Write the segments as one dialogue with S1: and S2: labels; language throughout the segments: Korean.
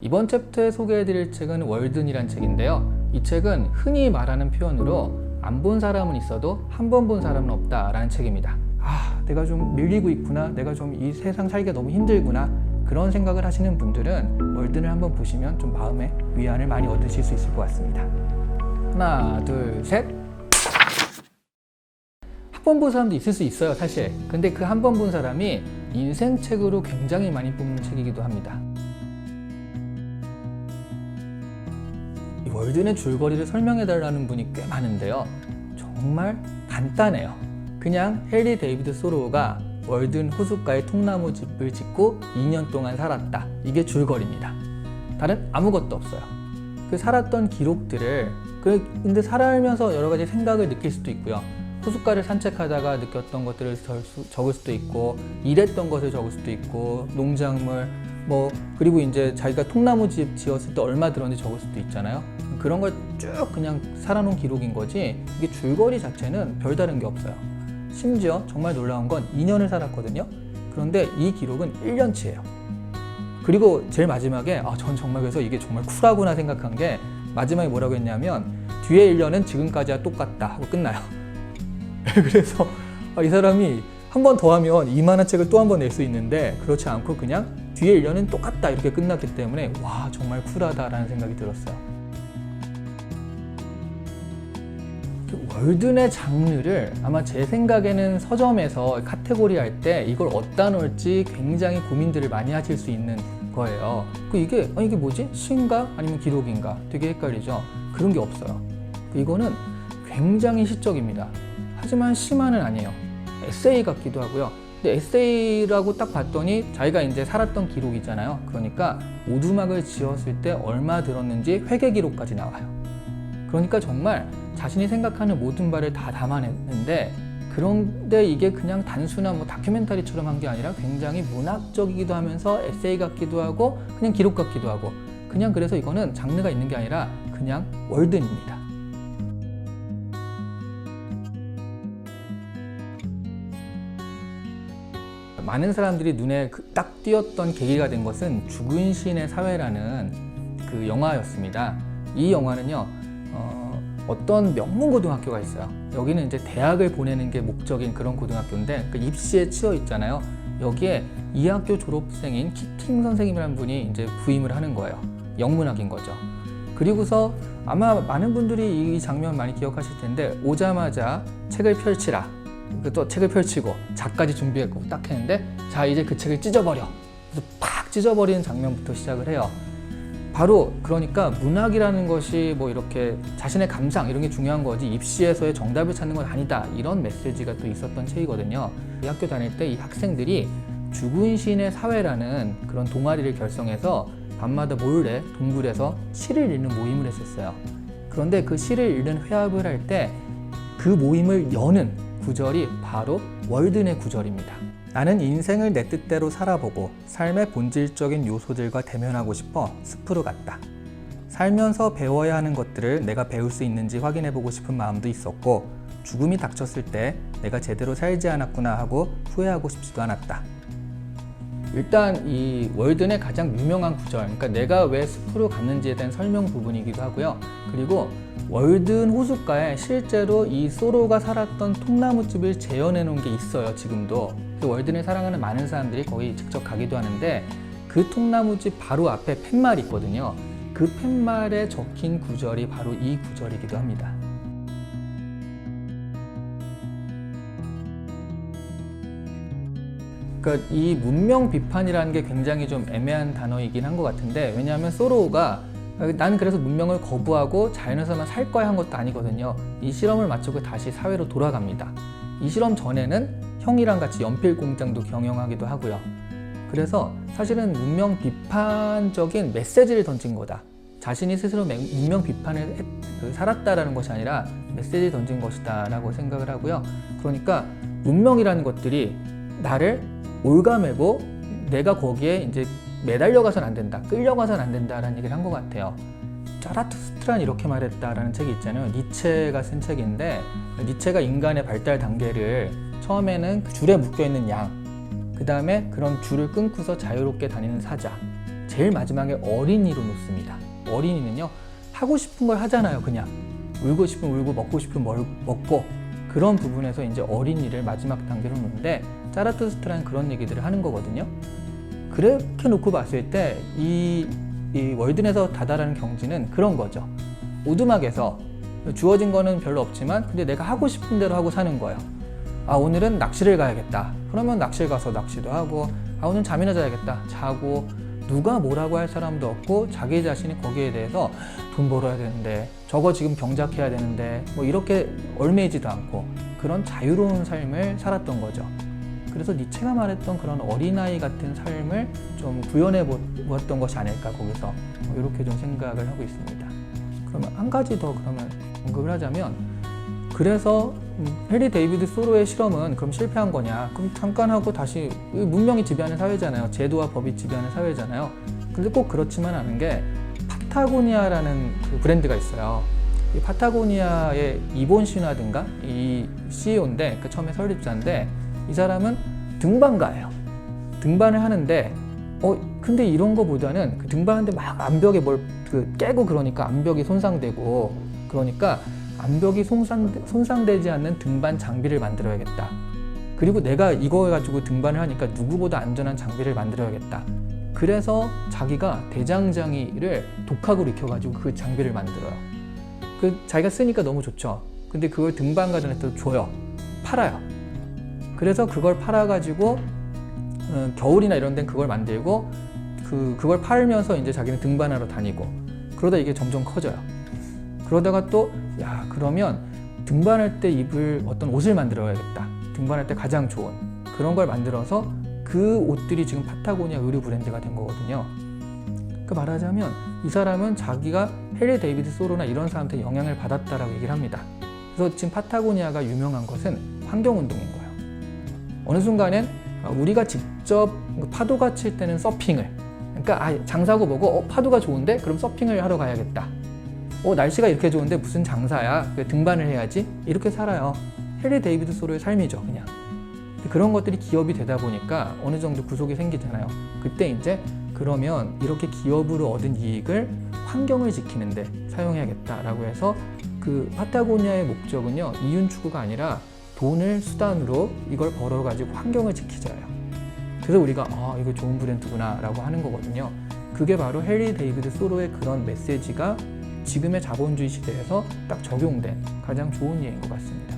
S1: 이번 챕터에 소개해드릴 책은 월든이란 책인데요. 이 책은 흔히 말하는 표현으로 안 본 사람은 있어도 한 번 본 사람은 없다라는 책입니다. 내가 좀 밀리고 있구나, 내가 좀 이 세상 살기가 너무 힘들구나, 그런 생각을 하시는 분들은 월든을 한번 보시면 좀 마음의 위안을 많이 얻으실 수 있을 것 같습니다. 하나, 둘, 셋. 한 번 본 사람도 있을 수 있어요, 사실. 근데 그 한 번 본 사람이 인생책으로 굉장히 많이 뽑는 책이기도 합니다. 이 월든의 줄거리를 설명해달라는 분이 꽤 많은데요. 정말 간단해요. 그냥 헨리 데이비드 소로우가 월든 호숫가에 통나무 집을 짓고 2년 동안 살았다. 이게 줄거리입니다. 다른 아무것도 없어요. 그 살았던 기록들을 근데 살아가면서 여러 가지 생각을 느낄 수도 있고요. 호숫가를 산책하다가 느꼈던 것들을 적을 수도 있고, 일했던 것을 적을 수도 있고, 농작물, 그리고 이제 자기가 통나무 집 지었을 때 얼마 들었는지 적을 수도 있잖아요. 그런 걸 쭉 그냥 살아놓은 기록인 거지, 이게 줄거리 자체는 별다른 게 없어요. 심지어 정말 놀라운 건 2년을 살았거든요. 그런데 이 기록은 1년치예요. 그리고 제일 마지막에 전 정말 그래서 이게 정말 쿨하구나 생각한 게, 마지막에 뭐라고 했냐면 뒤에 1년은 지금까지와 똑같다 하고 끝나요. 그래서 이 사람이 한 번 더 하면 이만한 책을 또 한 번 낼 수 있는데, 그렇지 않고 그냥 뒤에 1년은 똑같다 이렇게 끝났기 때문에 와, 정말 쿨하다라는 생각이 들었어요. 월든의 장르를 아마 제 생각에는 서점에서 카테고리 할 때 이걸 어디다 넣을지 굉장히 고민들을 많이 하실 수 있는 거예요. 이게 뭐지? 시인가? 아니면 기록인가? 되게 헷갈리죠? 그런 게 없어요. 이거는 굉장히 시적입니다. 하지만 시만은 아니에요. 에세이 같기도 하고요. 근데 에세이라고 딱 봤더니 자기가 이제 살았던 기록이잖아요. 그러니까 오두막을 지었을 때 얼마 들었는지 회계 기록까지 나와요. 그러니까 정말 자신이 생각하는 모든 바를 다 담아냈는데, 그런데 이게 그냥 단순한 다큐멘터리처럼 한 게 아니라 굉장히 문학적이기도 하면서 에세이 같기도 하고 그냥 기록 같기도 하고, 그냥 그래서 이거는 장르가 있는 게 아니라 그냥 월든입니다. 많은 사람들이 눈에 딱 띄었던 계기가 된 것은 죽은 시인의 사회라는 그 영화였습니다. 이 영화는요, 어떤 명문 고등학교가 있어요. 여기는 이제 대학을 보내는 게 목적인 그런 고등학교인데, 그 입시에 치여 있잖아요. 여기에 이 학교 졸업생인 키팅 선생님이라는 분이 이제 부임을 하는 거예요. 영문학인 거죠. 그리고서 아마 많은 분들이 이 장면 많이 기억하실 텐데, 오자마자 책을 펼치라. 또 책을 펼치고 작까지 준비했고 딱 했는데, 자, 이제 그 책을 찢어버려. 그래서 팍 찢어버리는 장면부터 시작을 해요. 바로 그러니까 문학이라는 것이 이렇게 자신의 감상 이런 게 중요한 거지, 입시에서의 정답을 찾는 건 아니다, 이런 메시지가 또 있었던 책이거든요. 이 학교 다닐 때 이 학생들이 죽은 시인의 사회라는 그런 동아리를 결성해서 밤마다 몰래 동굴에서 시를 읽는 모임을 했었어요. 그런데 그 시를 읽는 회합을 할 때 그 모임을 여는 구절이 바로 월든의 구절입니다. 나는 인생을 내 뜻대로 살아보고 삶의 본질적인 요소들과 대면하고 싶어 숲으로 갔다. 살면서 배워야 하는 것들을 내가 배울 수 있는지 확인해보고 싶은 마음도 있었고, 죽음이 닥쳤을 때 내가 제대로 살지 않았구나 하고 후회하고 싶지도 않았다. 일단 이 월든의 가장 유명한 구절, 그러니까 내가 왜 숲으로 갔는지에 대한 설명 부분이기도 하고요. 그리고 월든 호숫가에 실제로 이 소로가 살았던 통나무집을 재현해 놓은 게 있어요, 지금도. 월든을 사랑하는 많은 사람들이 거기 직접 가기도 하는데, 그 통나무집 바로 앞에 팻말이 있거든요. 그 팻말에 적힌 구절이 바로 이 구절이기도 합니다. 그러니까 이 문명 비판이라는 게 굉장히 좀 애매한 단어이긴 한 것 같은데, 왜냐하면 소로우가 나는 그래서 문명을 거부하고 자연에서만 살 거야 한 것도 아니거든요. 이 실험을 마치고 다시 사회로 돌아갑니다. 이 실험 전에는 형이랑 같이 연필 공장도 경영하기도 하고요. 그래서 사실은 문명 비판적인 메시지를 던진 거다. 자신이 스스로 문명 비판을 살았다라는 것이 아니라 메시지를 던진 것이다 라고 생각을 하고요. 그러니까 문명이라는 것들이 나를 올가매고 내가 거기에 이제 매달려가선 안 된다, 끌려가선 안 된다라는 얘기를 한 것 같아요. 자라투스트라는 이렇게 말했다라는 책이 있잖아요. 니체가 쓴 책인데, 니체가 인간의 발달 단계를 처음에는 줄에 묶여있는 양, 그 다음에 그런 줄을 끊고서 자유롭게 다니는 사자, 제일 마지막에 어린이로 놓습니다. 어린이는요, 하고 싶은 걸 하잖아요. 그냥 울고 싶으면 울고 먹고 싶으면 먹고, 그런 부분에서 이제 어린이를 마지막 단계로 놓는데, 자라투스트라는 그런 얘기들을 하는 거거든요. 그렇게 놓고 봤을 때 이 월든에서 다다라는 경지는 그런 거죠. 오두막에서 주어진 거는 별로 없지만 근데 내가 하고 싶은 대로 하고 사는 거예요. 아, 오늘은 낚시를 가야겠다. 그러면 낚시를 가서 낚시도 하고, 아, 오늘 잠이나 자야겠다. 자고, 누가 뭐라고 할 사람도 없고 자기 자신이 거기에 대해서 돈 벌어야 되는데, 저거 지금 경작해야 되는데, 뭐 이렇게 얽매이지도 않고 그런 자유로운 삶을 살았던 거죠. 그래서 니체가 말했던 그런 어린아이 같은 삶을 좀 구현해 보았던 것이 아닐까, 거기서 이렇게 좀 생각을 하고 있습니다. 그러면 한 가지 더 그러면 언급을 하자면, 그래서 해리 데이비드 소로의 실험은 그럼 실패한 거냐? 그럼 잠깐 하고 다시, 문명이 지배하는 사회잖아요. 제도와 법이 지배하는 사회잖아요. 근데 꼭 그렇지만 않은 게, 파타고니아라는 그 브랜드가 있어요. 이 파타고니아의 이본 시나든가 이 CEO인데, 그 처음에 설립자인데, 이 사람은 등반가예요. 등반을 하는데, 근데 이런 거보다는 그 등반하는데 막 암벽에 뭘 깨고 그러니까 암벽이 손상되고, 그러니까 암벽이 손상되지 않는 등반 장비를 만들어야겠다. 그리고 내가 이거 가지고 등반을 하니까 누구보다 안전한 장비를 만들어야겠다. 그래서 자기가 대장장이를 독학으로 익혀가지고 그 장비를 만들어요. 자기가 쓰니까 너무 좋죠. 근데 그걸 등반가들한테 줘요. 팔아요. 그래서 그걸 팔아가지고 겨울이나 이런 데는 그걸 만들고, 그걸 팔면서 이제 자기는 등반하러 다니고, 그러다 이게 점점 커져요. 그러다가 또, 야, 그러면 등반할 때 입을 어떤 옷을 만들어야겠다. 등반할 때 가장 좋은 그런 걸 만들어서 그 옷들이 지금 파타고니아 의류 브랜드가 된 거거든요. 그 말하자면 이 사람은 자기가 해리 데이비드 소로나 이런 사람한테 영향을 받았다라고 얘기를 합니다. 그래서 지금 파타고니아가 유명한 것은 환경운동인 거예요. 어느 순간엔 우리가 직접 파도가 칠 때는 서핑을, 그러니까 장사고 뭐고, 파도가 좋은데 그럼 서핑을 하러 가야겠다. 날씨가 이렇게 좋은데 무슨 장사야, 등반을 해야지, 이렇게 살아요. 해리 데이비드 소로의 삶이죠, 그냥. 그런 것들이 기업이 되다 보니까 어느 정도 구속이 생기잖아요. 그때 이제 그러면 이렇게 기업으로 얻은 이익을 환경을 지키는데 사용해야겠다라고 해서, 그 파타고니아의 목적은요, 이윤 추구가 아니라 돈을 수단으로 이걸 벌어가지고 환경을 지키자예요. 그래서 우리가 이거 좋은 브랜드구나 라고 하는 거거든요. 그게 바로 해리 데이비드 소로의 그런 메시지가 지금의 자본주의 시대에서 딱 적용된 가장 좋은 예인 것 같습니다.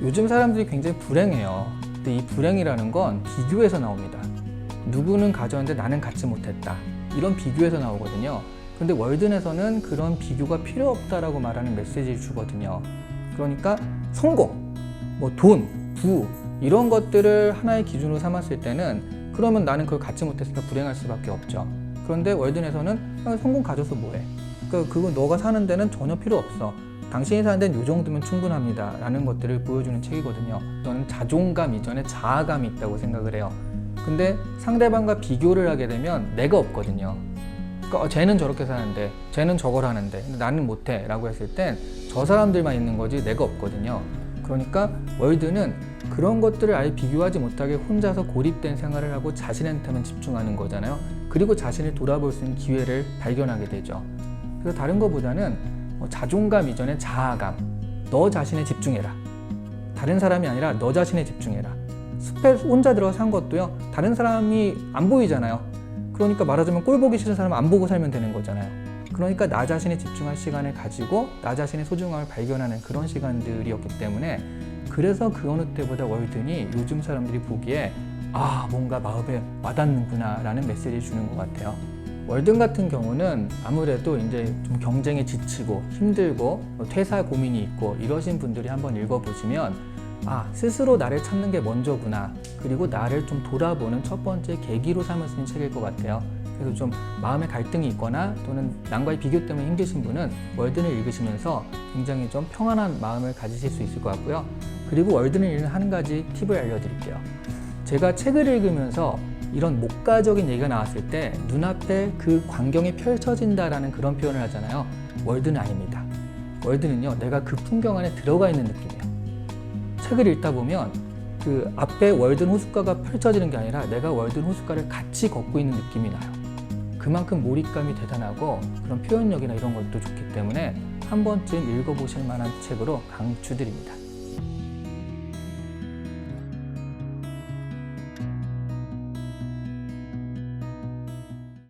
S1: 요즘 사람들이 굉장히 불행해요. 근데 이 불행이라는 건 비교에서 나옵니다. 누구는 가졌는데 나는 갖지 못했다. 이런 비교에서 나오거든요. 근데 월든에서는 그런 비교가 필요 없다라고 말하는 메시지를 주거든요. 그러니까 성공, 뭐 돈, 부, 이런 것들을 하나의 기준으로 삼았을 때는 그러면 나는 그걸 갖지 못했으니까 불행할 수밖에 없죠. 그런데 월든에서는 성공 가져서 뭐해? 그러니까 그건 너가 사는 데는 전혀 필요 없어. 당신이 사는 데는 이 정도면 충분합니다 라는 것들을 보여주는 책이거든요. 저는 자존감 이전에 자아감이 있다고 생각을 해요. 근데 상대방과 비교를 하게 되면 내가 없거든요. 그러니까 쟤는 저렇게 사는데, 쟤는 저걸 하는데 근데 나는 못해 라고 했을 땐 저 사람들만 있는 거지 내가 없거든요. 그러니까 월드는 그런 것들을 아예 비교하지 못하게 혼자서 고립된 생활을 하고 자신한테만 집중하는 거잖아요. 그리고 자신을 돌아볼 수 있는 기회를 발견하게 되죠. 그래서 다른 것보다는 자존감 이전에 자아감, 너 자신에 집중해라. 다른 사람이 아니라 너 자신에 집중해라. 숲에 혼자 들어서 산 것도요, 다른 사람이 안 보이잖아요. 그러니까 말하자면 꼴 보기 싫은 사람은 안 보고 살면 되는 거잖아요. 그러니까 나 자신에 집중할 시간을 가지고 나 자신의 소중함을 발견하는 그런 시간들이었기 때문에, 그래서 그 어느 때보다 월든이 요즘 사람들이 보기에 뭔가 마음에 와닿는구나 라는 메시지를 주는 것 같아요. 월든 같은 경우는 아무래도 이제 좀 경쟁에 지치고 힘들고 퇴사 고민이 있고 이러신 분들이 한번 읽어보시면 스스로 나를 찾는 게 먼저구나, 그리고 나를 좀 돌아보는 첫 번째 계기로 삼을 수 있는 책일 것 같아요. 그래서 좀 마음에 갈등이 있거나 또는 남과의 비교 때문에 힘드신 분은 월든을 읽으시면서 굉장히 좀 평안한 마음을 가지실 수 있을 것 같고요. 그리고 월든을 읽는 한 가지 팁을 알려드릴게요. 제가 책을 읽으면서 이런 목가적인 얘기가 나왔을 때 눈앞에 그 광경이 펼쳐진다라는 그런 표현을 하잖아요. 월드는 아닙니다. 월드는요, 내가 그 풍경 안에 들어가 있는 느낌이에요. 책을 읽다 보면 그 앞에 월든 호숫가가 펼쳐지는 게 아니라 내가 월든 호숫가를 같이 걷고 있는 느낌이 나요. 그만큼 몰입감이 대단하고 그런 표현력이나 이런 것도 좋기 때문에 한 번쯤 읽어보실 만한 책으로 강추드립니다.